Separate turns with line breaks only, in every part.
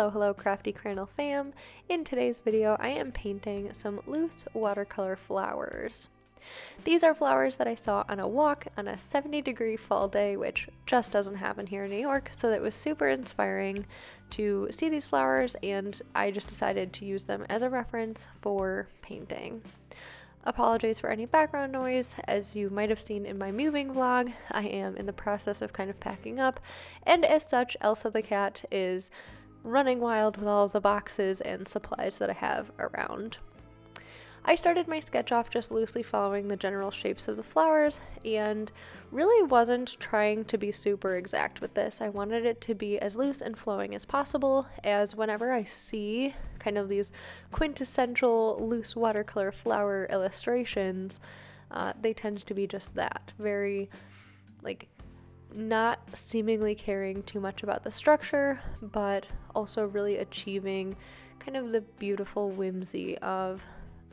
Hello Crafty Crandall fam. In today's video I am painting some loose watercolor flowers. These are flowers that I saw on a walk on a 70-degree fall day, which just doesn't happen here in New York, so it was super inspiring to see these flowers, and I just decided to use them as a reference for painting. Apologies for any background noise. As you might have seen in my moving vlog, I am in the process of kind of packing up, and as such, Elsa the cat is running wild with all of the boxes and supplies that I have around. I started my sketch off just loosely following the general shapes of the flowers and really wasn't trying to be super exact with this. I wanted it to be as loose and flowing as possible, as whenever I see kind of these quintessential loose watercolor flower illustrations, they tend to be just that. Very, like, not seemingly caring too much about the structure, but also really achieving kind of the beautiful whimsy of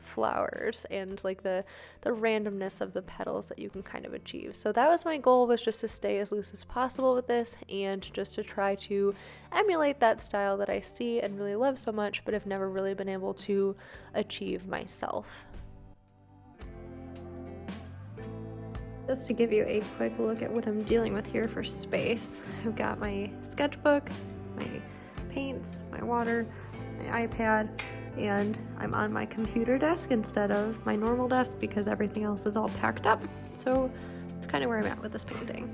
flowers and like the randomness of the petals that you can kind of achieve. So that was my goal, was just to stay as loose as possible with this and just to try to emulate that style that I see and really love so much, but have never really been able to achieve myself. Just to give you a quick look at what I'm dealing with here for space, I've got my sketchbook, my paints, my water, my iPad, and I'm on my computer desk instead of my normal desk because everything else is all packed up. So it's kind of where I'm at with this painting.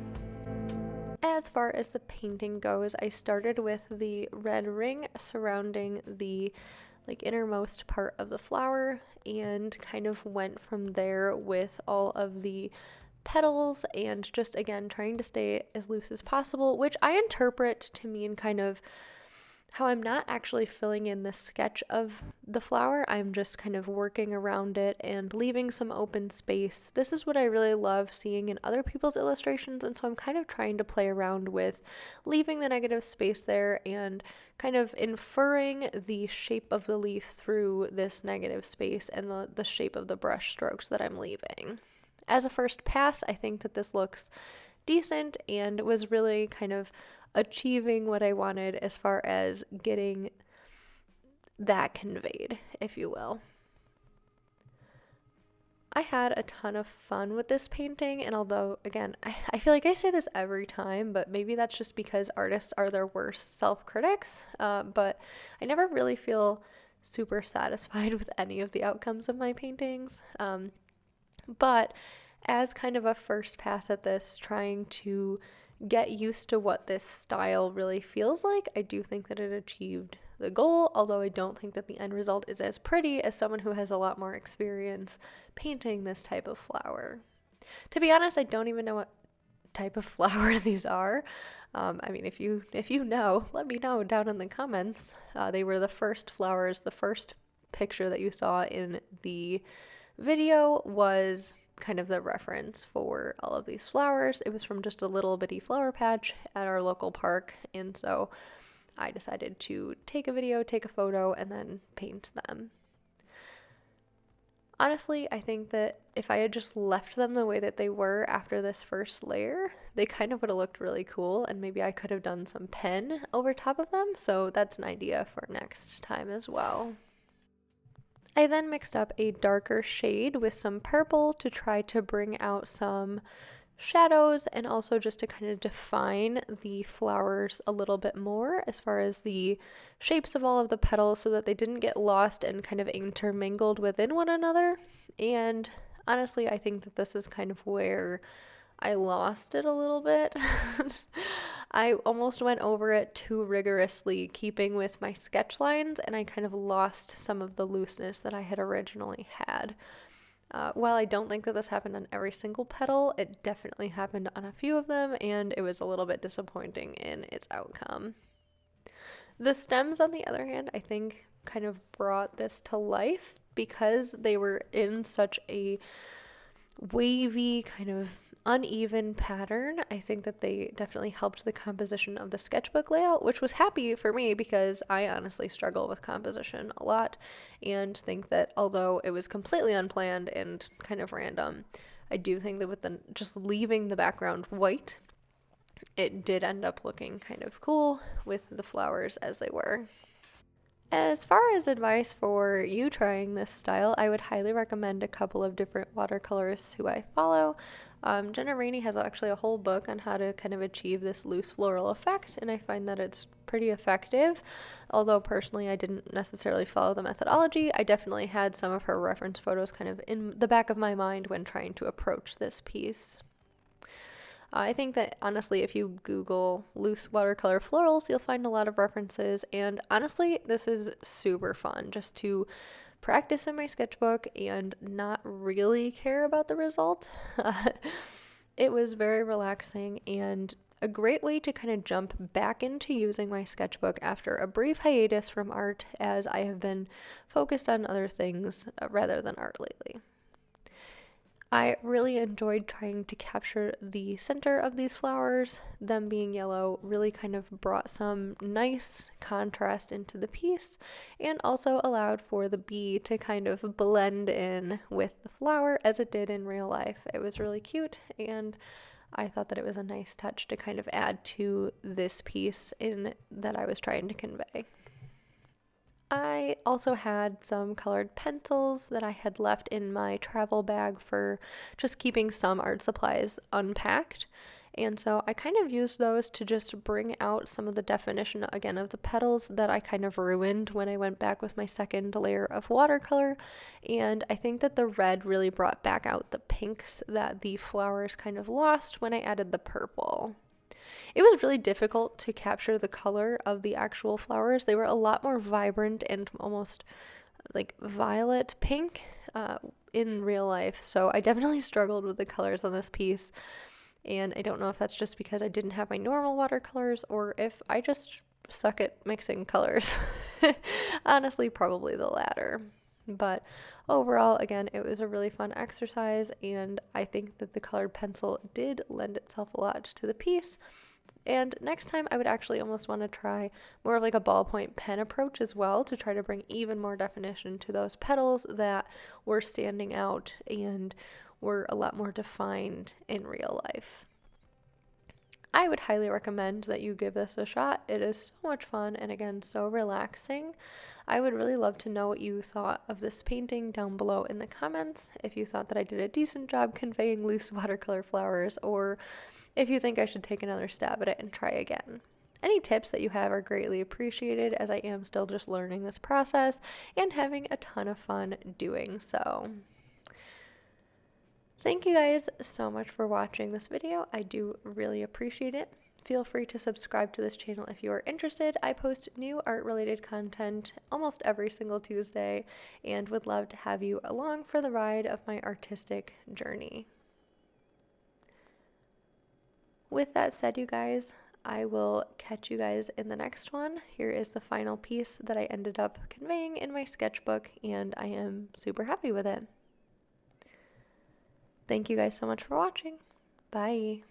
As far as the painting goes, I started with the red ring surrounding the innermost part of the flower and kind of went from there with all of the petals and just again trying to stay as loose as possible, which I interpret to mean kind of how I'm not actually filling in the sketch of the flower. I'm just kind of working around it and leaving some open space. This is what I really love seeing in other people's illustrations, and so I'm kind of trying to play around with leaving the negative space there and kind of inferring the shape of the leaf through this negative space and the shape of the brush strokes that I'm leaving. As a first pass, I think that this looks decent and was really kind of achieving what I wanted as far as getting that conveyed, if you will. I had a ton of fun with this painting, and although, again, I feel like I say this every time, but maybe that's just because artists are their worst self-critics, but I never really feel super satisfied with any of the outcomes of my paintings. But as kind of a first pass at this, trying to get used to what this style really feels like, I do think that it achieved the goal, although I don't think that the end result is as pretty as someone who has a lot more experience painting this type of flower. To be honest, I don't even know what type of flower these are. I mean, if you know, let me know down in the comments. They were the first flowers. The first picture that you saw in the video was kind of the reference for all of these flowers. It was from just a little bitty flower patch at our local park, and so I decided to take a video, take a photo, and then paint them. Honestly, I think that if I had just left them the way that they were after this first layer, they kind of would have looked really cool, and maybe I could have done some pen over top of them, so that's an idea for next time as well. I then mixed up a darker shade with some purple to try to bring out some shadows and also just to kind of define the flowers a little bit more as far as the shapes of all of the petals so that they didn't get lost and kind of intermingled within one another. And honestly, I think that this is kind of where I lost it a little bit. I almost went over it too rigorously, keeping with my sketch lines, and I kind of lost some of the looseness that I had originally had. While I don't think that this happened on every single petal, it definitely happened on a few of them, and it was a little bit disappointing in its outcome. The stems, on the other hand, I think kind of brought this to life because they were in such a wavy, kind of uneven pattern. I think that they definitely helped the composition of the sketchbook layout, which was happy for me because I honestly struggle with composition a lot and think that although it was completely unplanned and kind of random, I do think that with just leaving the background white, it did end up looking kind of cool with the flowers as they were. As far as advice for you trying this style, I would highly recommend a couple of different watercolorists who I follow. Jenna Rainey has actually a whole book on how to kind of achieve this loose floral effect, and I find that it's pretty effective. Although personally I didn't necessarily follow the methodology, I definitely had some of her reference photos kind of in the back of my mind when trying to approach this piece. I think that honestly, if you Google loose watercolor florals, you'll find a lot of references. And honestly, this is super fun just to practice in my sketchbook and not really care about the result. It was very relaxing and a great way to kind of jump back into using my sketchbook after a brief hiatus from art, as I have been focused on other things rather than art lately. I really enjoyed trying to capture the center of these flowers. Them being yellow really kind of brought some nice contrast into the piece and also allowed for the bee to kind of blend in with the flower as it did in real life. It was really cute, and I thought that it was a nice touch to kind of add to this piece in that I was trying to convey. I also had some colored pencils that I had left in my travel bag for just keeping some art supplies unpacked. And so I kind of used those to just bring out some of the definition again of the petals that I kind of ruined when I went back with my second layer of watercolor. And I think that the red really brought back out the pinks that the flowers kind of lost when I added the purple. It was really difficult to capture the color of the actual flowers. They were a lot more vibrant and almost like violet pink in real life. So I definitely struggled with the colors on this piece. And I don't know if that's just because I didn't have my normal watercolors or if I just suck at mixing colors. Honestly, probably the latter. But overall, again, it was a really fun exercise, and I think that the colored pencil did lend itself a lot to the piece. And next time I would actually almost want to try more of like a ballpoint pen approach as well to try to bring even more definition to those petals that were standing out and were a lot more defined in real life. I would highly recommend that you give this a shot. It is so much fun and again so relaxing. I would really love to know what you thought of this painting down below in the comments. If you thought that I did a decent job conveying loose watercolor flowers, or if you think I should take another stab at it and try again. Any tips that you have are greatly appreciated, as I am still just learning this process and having a ton of fun doing so. Thank you guys so much for watching this video. I do really appreciate it. Feel free to subscribe to this channel if you are interested. I post new art-related content almost every single Tuesday and would love to have you along for the ride of my artistic journey. With that said, you guys, I will catch you guys in the next one. Here is the final piece that I ended up conveying in my sketchbook, and I am super happy with it. Thank you guys so much for watching. Bye.